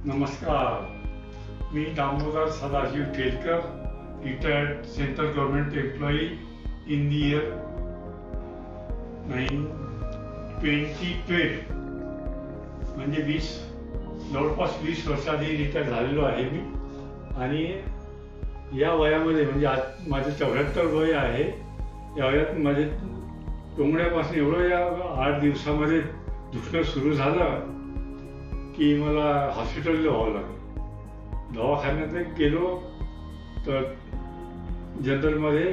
नमस्कार, मी Damodar Sadashiv Kelkar, retired central government employee in the year 2012, म्हणजे जवळपास 20 वर्षांनी रिटायर झालेलो आहे मी. आणि या वयामध्ये म्हणजे आज माझं 74 वय आहे. या वयात माझे टोंगड्यापासून एवढं या 8 दिवसामध्ये दुखणं सुरू झालं की मला हॉस्पिटलला व्हावं लागलं. दवाखान्यात गेलो तर जनरलमध्ये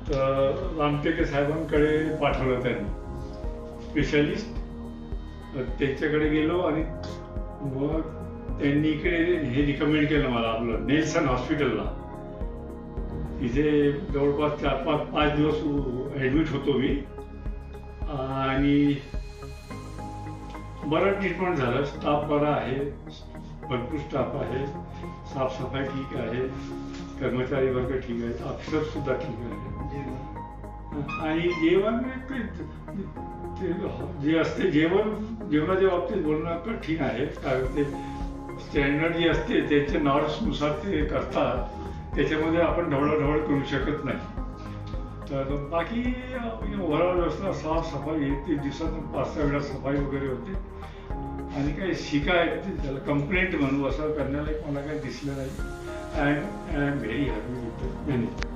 तर रामटेके साहेबांकडे पाठवलं त्यांनी, स्पेशलिस्ट. त्यांच्याकडे गेलो आणि मग त्यांनी इकडे हे रिकमेंड केलं मला, आपलं नेल्सन हॉस्पिटलला. तिथे जवळपास 4-5 दिवस ॲडमिट होतो मी आणि बरं ट्रीटमेंट झालं. स्टाफ बरा आहे, भरपूर स्टाफ आहे, साफसफाई ठीक आहे, कर्मचारी वर्ग ठीक आहे, ऑफिसर सुद्धा ठीक आहे. आणि जेवण जे असते जेवणाच्या बाबतीत बोलणं कठीण आहे, कारण ते स्टँडर्ड जे असते त्याच्या नॉर्म्सनुसार ते करतात. त्याच्यामध्ये आपण ढवळाढवळ करू शकत नाही. तर बाकी ओव्हरऑल व्यवस्था, साफसफाई, 1-3 दिवसातून 5-6 वेळा सफाई वगैरे होते. आणि काही शिकायत त्याला कंप्लेंट म्हणू असं करण्याला मला काही दिसलं नाही. I am very happy with management.